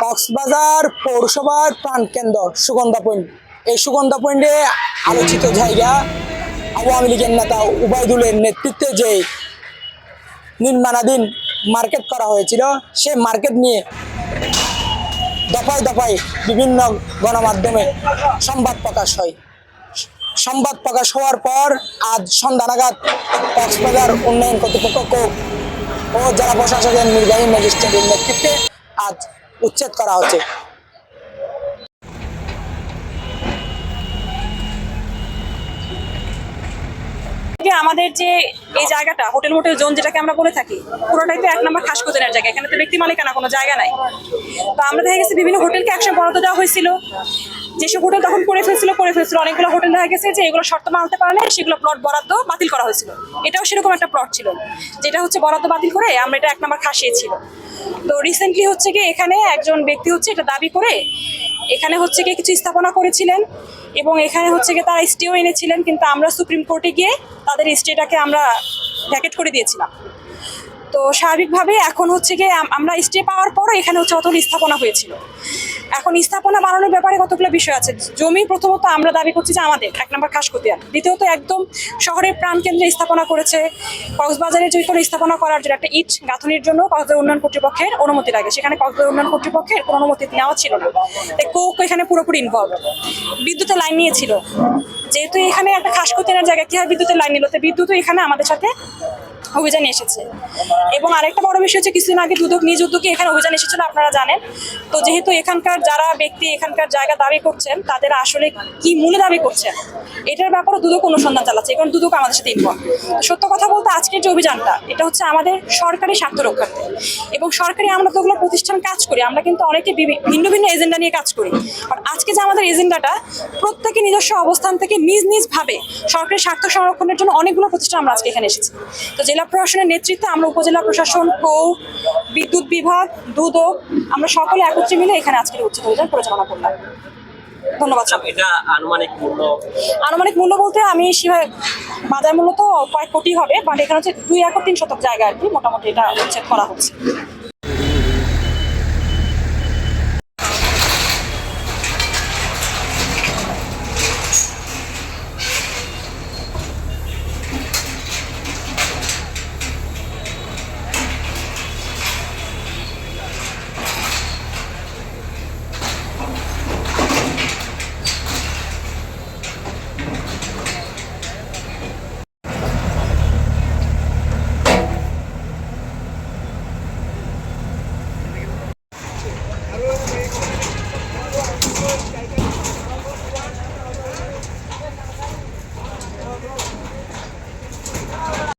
কক্সবাজার পৌরসভার প্রাণকেন্দ্র সুগন্ধা পয়েন্ট। এই সুগন্ধা পয়েন্টে আলোচিত জায়গা আওয়ামী লীগের নেতা উবাইদুলের নেতৃত্বে যে নির্মাণাধীন মার্কেট করা হয়েছিল, সেই মার্কেট নিয়ে দফায় দফায় বিভিন্ন গণমাধ্যমে সংবাদ প্রকাশ হয়। সংবাদ প্রকাশ হওয়ার পর আজ সন্ধ্যা নাগাদ কক্সবাজার উন্নয়ন কর্তৃপক্ষ ও জেলা প্রশাসকের নির্বাহী ম্যাজিস্ট্রেটের নেতৃত্বে আজ উচ্ছেদ করা হচ্ছে। আমাদের যে এই জায়গাটা হোটেল মোটেল জোন যেটাকে আমরা বলে থাকি, পুরোটাই তো 1 নম্বর খাস কোজনের জায়গা। এখানে তো ব্যক্তি মালিকানা কোনো জায়গা নাই। তো আমরা দেখা গেছে বিভিন্ন হোটেলকে একসঙ্গে বরাদ্দ দেওয়া হয়েছিল। যেসব হোটেল তখন করে ফেলছিল অনেকগুলো হোটেল দেখা গেছে যে এগুলো শর্ত মানতে পারে না, সেগুলো প্লট বরাদ্দ বাতিল করা হয়েছিল। এটাও সেরকম একটা প্লট ছিল যেটা হচ্ছে বরাদ্দ বাতিল করে আমরা এটা 1 নম্বর খাসিয়েছিল। তো রিসেন্টলি হচ্ছে কি এখানে একজন ব্যক্তি হচ্ছে এটা দাবি করে এখানে হচ্ছে গিয়ে কিছু স্থাপনা করেছিলেন এবং এখানে হচ্ছে গিয়ে তারা স্টেও এনেছিলেন, কিন্তু আমরা সুপ্রিম কোর্টে গিয়ে তাদের স্টেটাকে আমরা ভ্যাকেট করে দিয়েছিলাম। তো স্বাভাবিকভাবে এখন হচ্ছে গিয়ে আমরা স্টে পাওয়ার পরও এখানে হচ্ছে অতগুলো স্থাপনা হয়েছিল। এখন স্থাপনা বানানোর ব্যাপারে কতগুলো বিষয় আছে। জমি প্রথমত আমরা দাবি করছি যে আমাদের 1 নম্বর খাস খতিয়ান, দ্বিতীয়ত একদম শহরের প্রাণকেন্দ্রে স্থাপনা করেছে। কক্সবাজারে যে কোনো স্থাপনা করার জন্য একটা ইট গাঁথনির জন্য কক্সবাজার উন্নয়ন কর্তৃপক্ষের অনুমতি লাগে, সেখানে কক্সবাজার উন্নয়ন কর্তৃপক্ষের কোনো অনুমতি নেওয়া ছিল না। তাই কোক এখানে পুরোপুরি ইনভলভ। বিদ্যুতের লাইন নিয়েছিল, যেহেতু এখানে একটা খাস খতিয়ানের জায়গা, কি হয় বিদ্যুতের লাইন নিল, তো বিদ্যুৎও এখানে আমাদের সাথে অভিযানে এসেছে। এবং আরেকটা বড় বিষয় হচ্ছে কিছুদিন আগে দুদক নিজ উদ্যোগে এখানে অভিযান এসেছিল, আপনারা জানেন। তো যেহেতু এখানকার যারা ব্যক্তি এখানকার জায়গা দাবি করছেন তাদের আসলে কি মূল্যে দাবি করছেন এটার ব্যাপারে দুদক অনুসন্ধান চালাচ্ছে, কারণ দুদক আমাদের সাথে ইনভলভ। সত্য কথা বলতে আজকের যে অভিযানটা এটা হচ্ছে আমাদের সরকারি স্বার্থ রক্ষার্থে, এবং সরকারি আমরা তোগুলো প্রতিষ্ঠান কাজ করি, আমরা কিন্তু অনেকে ভিন্ন ভিন্ন এজেন্ডা নিয়ে কাজ করি। আর আজকে যে আমাদের এজেন্ডাটা প্রত্যেকে নিজস্ব অবস্থান থেকে নিজ নিজ ভাবে সরকারি স্বার্থ সংরক্ষণের জন্য অনেকগুলো প্রতিষ্ঠান আমরা আজকে এখানে এসেছি। তো জেলা প্রশাসনের নেতৃত্বে আমরা উপজেলা প্রশাসন, কৌ, বিদ্যুৎ বিভাগ, দুদক, আমরা সকলে একত্রে মিলে এখানে আজকের উচ্ছেদ অভিযান পরিচালনা করলাম। ধন্যবাদ। এটা আনুমানিক মূল্য বলতে আমি বাজার মূল্য তো কয়েক কোটি হবে, বাট এখানে হচ্ছে 2 একর 3 শতক জায়গা আর কি মোটামুটি এটা উচ্ছেদ করা হচ্ছে।